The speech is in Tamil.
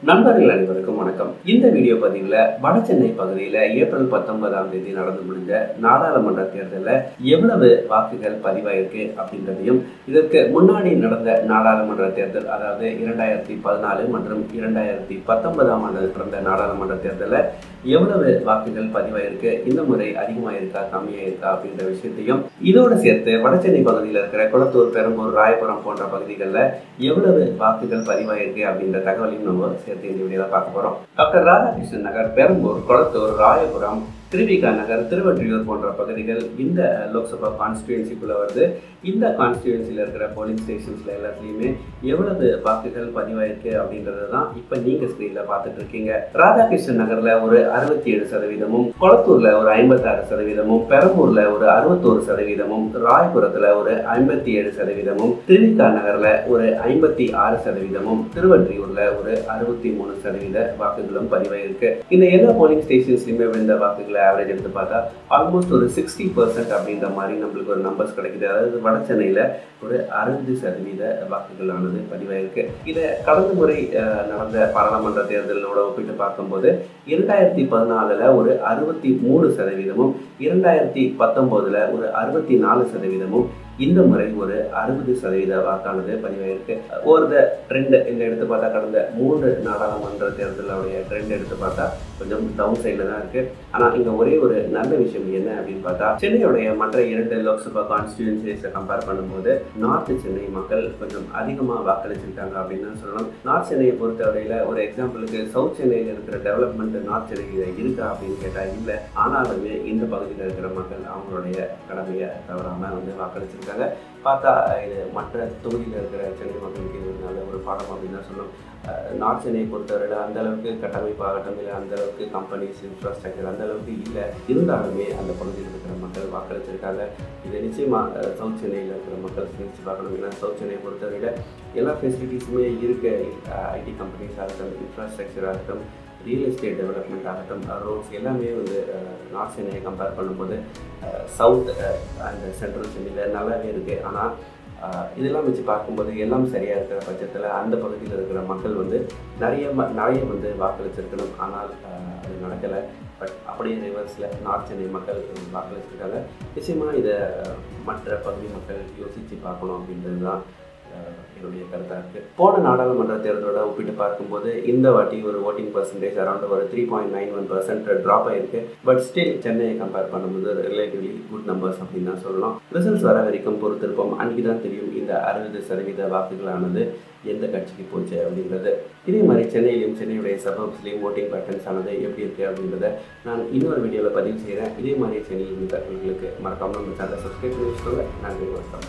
நண்பர்கள் அனைவருக்கும் வணக்கம். இந்த வீடியோ பதிவில் வடசென்னை பகுதியில் ஏப்ரல் 19ஆம் தேதி நடந்து முடிஞ்ச நாடாளுமன்ற தேர்தலில் எவ்வளவு வாக்குகள் பதிவாயிருக்கு அப்படின்றதையும், இதற்கு முன்னாடி நடந்த நாடாளுமன்ற தேர்தல், அதாவது 2014 மற்றும் 2019ஆம் ஆண்டு நடந்த நாடாளுமன்ற தேர்தலில் எவ்வளவு வாக்குகள் பதிவாயிருக்கு, இந்த முறை அதிகமாக இருக்கா கம்மியாக இருக்கா அப்படின்ற விஷயத்தையும், இதோடு சேர்த்து வடசென்னை பகுதியில் இருக்கிற குளத்தூர், பெரம்பூர், ராயபுரம் போன்ற பகுதிகளில் எவ்வளவு வாக்குகள் பதிவாயிருக்கு அப்படின்ற தகவலையும் நம்ம சேர்த்து இந்த வீடியோல பார்க்க போறோம். டாக்டர் ராதாகிருஷ்ணன் நகர், பெரம்பூர், குளத்தூர், ராயபுரம், திருவிக நகர், திருவொற்றியூர் போன்ற பகுதிகள் இந்த லோக்சபா கான்ஸ்டிடியூன்சிக்குள்ள வருது. இந்த கான்ஸ்டிடியூன்சியில் இருக்கிற போலிங் ஸ்டேஷன்ஸ்ல எல்லாத்துலேயுமே எவ்வளவு வாக்குகள் பதிவாயிருக்கு அப்படின்றது தான் இப்போ நீங்க ஸ்கிரீன்ல பார்த்துட்டு இருக்கீங்க. ராதாகிருஷ்ணன் நகர்ல ஒரு 67%, குளத்தூர்ல ஒரு 56%, பெரம்பூர்ல ஒரு 61%, ராயபுரத்துல ஒரு 57%, திருவிக நகர்ல ஒரு 56%, திருவொற்றியூர்ல ஒரு 63% வாக்குகளும் பதிவாயிருக்கு. இந்த எல்லா போலிங் ஸ்டேஷன்ஸ்லயுமே விழுந்த வாக்குகளை ஆவரேஜ் எடுத்து பார்த்தா ஆல்மோஸ்ட் ஒரு 60% அப்படின்ற மாதிரி நம்மளுக்கு ஒரு நம்பர்ஸ் கிடைக்குது. அதாவது வட சென்னையில ஒரு 60% வாக்குகளானது பதிவாயிருக்கு. இதை கடந்த முறை நடந்த பாராளுமன்ற தேர்தலோட ஒப்பிட்டு பார்க்கும்போது 2014 ஒரு 63%, 2019 ஒரு 64%, இந்த முறை ஒரு 60% வாக்கானது பதிவாயிருக்கு. ஓவர் த ட்ரெண்ட் இந்த எடுத்து பார்த்தா கடந்த 3 நாடாளுமன்ற தேர்தலுடைய ட்ரெண்ட் எடுத்து பார்த்தா கொஞ்சம் டவுன் சைடில் தான் இருக்கு. ஆனால் இங்கே ஒரே ஒரு நல்ல விஷயம் என்ன அப்படின்னு பார்த்தா, சென்னையுடைய மற்ற 2 லோக்சபா கான்ஸ்டிடியூன்சிஸை கம்பேர் பண்ணும்போது நார்த் சென்னை மக்கள் கொஞ்சம் அதிகமாக வாக்களிச்சிருக்காங்க அப்படின்னு தான் சொல்லணும். நார்த் சென்னையை பொறுத்தவரையில் ஒரு எக்ஸாம்பிளுக்கு சவுத் சென்னையில் இருக்கிற டெவலப்மெண்ட் நார்த் சென்னையில் இருக்கா அப்படின்னு கேட்டால் இல்லை. ஆனாலுமே இந்த பகுதியில் இருக்கிற மக்கள் அவங்களுடைய கடமையை தவறாமல் வாக்களிச்சிருக்காங்க. பார்த்தா இது மற்ற தொகுதியில் இருக்கிற சென்னை மக்களுக்கு இது நல்ல ஒரு பாடம் அப்படின்னு தான் சொல்லணும். நார்த் சென்னையை பொறுத்தவரையில் அந்த அளவுக்கு கட்டமைப்பாகட்டும், இல்லை அந்த அளவுக்கு கம்பெனிஸ், இன்ஃப்ராஸ்ட்ரக்சர் அந்த அளவுக்கு இல்லை. இருந்தாலுமே அந்த பகுதியில் இருக்கிற மக்கள் வாக்களிச்சிருக்காங்க. இதை நிச்சயமாக சவுத் சென்னையில் இருக்கிற மக்கள் நினைச்சு பார்க்கணும். ஏன்னா சவுத் சென்னையை பொறுத்தவரையில் எல்லா ஃபெசிலிட்டிஸுமே இருக்கு. ஐடி கம்பெனிஸ் ஆகட்டும், இன்ஃப்ராஸ்ட்ரக்சர் ஆகட்டும், ரியல் எஸ்டேட் டெவலப்மெண்ட் ஆகட்டும், ரோட்ஸ் எல்லாமே நார்த் சென்னையை கம்பேர் பண்ணும்போது சவுத் அண்ட் சென்ட்ரல் சென்னையில் நல்லாவே இருக்குது. ஆனால் இதெல்லாம் வச்சு பார்க்கும்போது எல்லாம் சரியாக இருக்கிற பட்சத்தில் அந்த பகுதியில் இருக்கிற மக்கள் நிறைய வாக்களிச்சிருக்கணும். ஆனால் அது நடக்கலை. பட் அப்படியே ரிவர்ஸில் நார்த் சென்னை மக்கள் வாக்களிச்சிருக்காங்க. நிச்சயமாக இதை மற்ற பகுதி மக்கள் யோசித்து பார்க்கணும் அப்படின்றது தான் என்னுடைய கருத்தாக இருக்குது. போன நாடாளுமன்ற தேர்தலோட ஒப்பிட்டு பார்க்கும்போது இந்த வாட்டி ஒரு ஓட்டிங் பர்சன்டேஜ் அரௌண்ட் ஒரு 3.91% ட்ராப் ஆயிருக்கு. பட் ஸ்டில் சென்னையை கம்பேர் பண்ணும்போது ரிலேட்டிவ்லி குட் நம்பர்ஸ் அப்படின்னு தான் சொல்லணும். ரிசல்ட்ஸ் வர வரைக்கும் பொறுத்திருப்போம். அன்றைக்கி தான் தெரியும் இந்த 60% வாக்குகளானது எந்த கட்சிக்கு போச்சு அப்படின்றது. இதே மாதிரி சென்னையிலையும் சென்னையுடைய சபப்ஸ்லையும் ஓட்டிங் பேட்டர்ன்ஸ் ஆனது எப்படி இருக்குது அப்படின்றத நான் இன்னொரு வீடியோவில் பதிவு செய்கிறேன். இதே மாதிரி சென்னையில் தகவல்களுக்கு மறக்காமல் நம்ம சேனலை சப்ஸ்கிரைப் பண்ணி வச்சுக்கோங்க. நன்றி, வணக்கம்.